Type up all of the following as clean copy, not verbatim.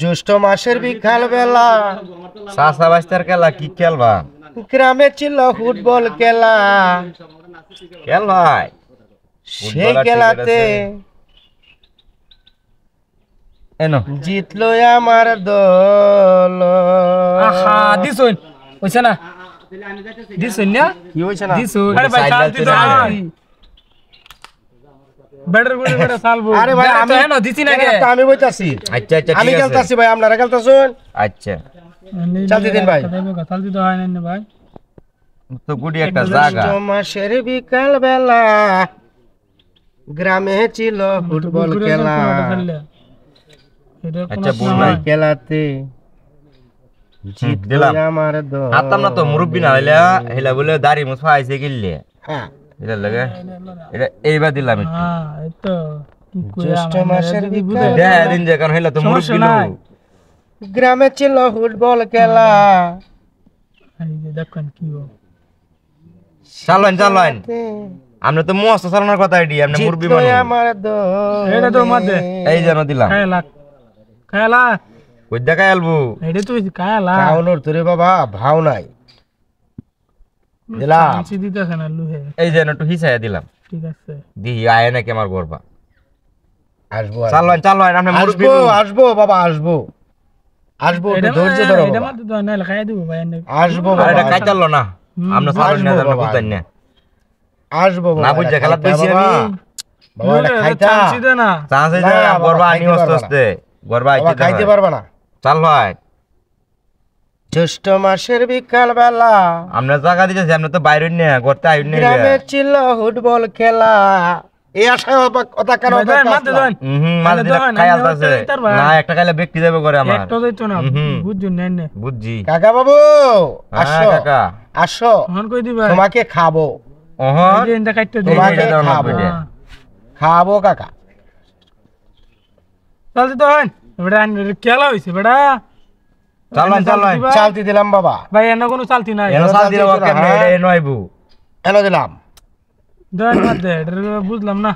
জ্যৈষ্ঠ মাসের বিকাল বেলা সাসা বাইস্তার খেলা কি খেলবা? গ্রামে ছিল ফুটবল খেলা। খেল ভাই সেই খেলাতে এনো জিতলো আমার দল। আহা দিছুন হইছে না দিছুন না কি হইছে না? দিছুন আরে ভাই শান্তি তো বেটার করে বেটা সালবো আরে ভাই আমি এনো দিছি না কে খেলাটা আমি বইতাছি। আচ্ছা আচ্ছা আমি ঠিক আছে খেলতাছি ভাই, আপনারা খেলতাছেন। আচ্ছা চালতি দিন ভাই। চালতি তো হয় না ভাই তো গুডি একটা জায়গা জ্যৈষ্ঠ মাসের বিকাল বেলা গ্রামে ছিল ফুটবল খেলা। আচ্ছা বল ভাই খেলাতে দিলাম জিতলো আমার দল। হাতাম না তো মুরব্বি না হইলে হেলা বলে দাড়ি মুছ আইছে গিললে হ্যাঁ, এটা লাগে এটা এইবার দিলাম একটু হ্যাঁ এই তো জ্যৈষ্ঠ মাসের বিকাল দে দিন যে কারণ হইলা তো মুরব্বি লো গ্রামে ছিল ফুটবল খেলা। এই যে দেখেন কি ও চালান চালান আমরা তো মস্ত চালানোর কথা আইডি আমরা মুরব্বি জিতলো মানুষ আমার দল। এটা তো মধ্যে এই যেন দিলাম খায়লা খায়লা কই দেখা আলবু এটা তো খায়লা খাওয়ানোর তোরে বাবা ভাও নাই। দিলাম। চান্সি দিতেছে না লুহে এই যেন একটু হিসায়া দিলাম ঠিক আছে দিহি আয় নাকি আমার গরবা আসবো চালান চালান আমরা মুরব্বি আসবো আসবো বাবা আসবো আসবো, একটু ধৈর্য ধরো এটা বাবা। মধ্যে তো না খাইয়া দিব ভাই আসবো আর বাবা এটা কাইতালো না আমরা চালান না আসবো আমরা বাবা। বুঝাই না আসবো বাবা, না বুঝা এটা খেলা খাইতা কইছি বাবা। আমি বাবা এটা খাইতা চান্সি দে না চান্স এই না, যে বাবা, গরবা আনি খাইতে হস্তে পারবা হস্তে গরবা বাবা আইতে খাইতে পারবা না। চাল ভাই জ্যৈষ্ঠ মাসের বিকাল বেলা আমরা জায়গা দিতেছি আমরা তো বাইরে না করতে আইন না গ্রামে ছিল ফুটবল খেলা। এই আশা বাবা কথা কেন ভাই দেন মাঝে দেন মাঝে দিলে দোকান, খাই আমি আলতাছে হতে দিতার ভাই। না একটা খাইলে ব্যক্তি যাবে করে আমার একটা দিতো না হুম। বুঝুন না নে বুঝছি কাকা বাবু হ্যাঁ আসো কাকা আসো, হন কই দিবা তোমাকে খাবো ওহন এই যে ইন্দা কাটতে দে তোমাকে এটা দাও না খাবো। বেটে। খাবো কাকা। চলতে তো হন বেটা খেলা হইছে বেটা চালান চালান চালতি দিলাম বাবা, ভাই এনে কোনো চালতি নাই এনো চাল দিলে চালতে কেমনে দিলা, এটা এনো আইবু এনে দিলাম। দেন মধ্যে এটা বুঝলাম না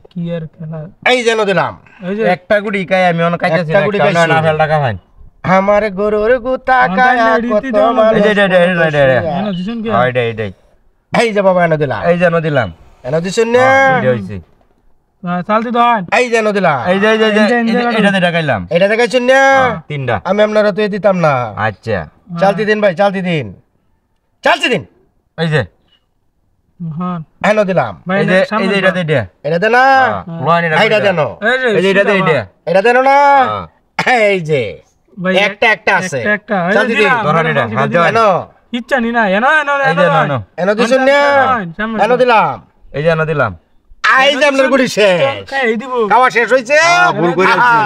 কি আর খেলা এই যেন দিলাম। এই যে একটা গুড়ি কাই আমি অন কাইতেছি একটা গুড়ি খাইছি। না ফেল টাকা ভাই আমার গরুর গুতা কায়া আমার কত রীতি দেওয়া মানুষ এই যে এটা এনে দিছেন কি এইটাই এই যে বাবা এনে দিলাম। এই যেন দিলাম এনে দিছেন না? ভিডিও হইছে চালতি তো হন এই যেন দিলাম। এই যে এটা দিয়ে টাকাইলাম এটা দেখাইছেন না? তিনটা আমি আপনারা তো দিতাম না। আচ্ছা চালতি দিন ভাই, চালতি দিন, চালতি দিন। এই যে হন এনে দিলাম। ভাই এই যে এই যে এটা দে এটা দেন না? লোহানি এইটা দেন। এই যে এটা দে এটা এটা দেন না? হ্যাঁ। এই যে ভাই একটা একটা আছে। একটা চালতি দিন। ধরেন এটা হাত দেওয়া এনো ইচ্ছা নি না এনো এনো এই যে না এনে দিছেন না? এনে দিলাম। এই যে না দিলাম এই যে আপনার গুড়ি শেষ, এই দিব খাওয়া শেষ হয়েছে। ভুল করেছি।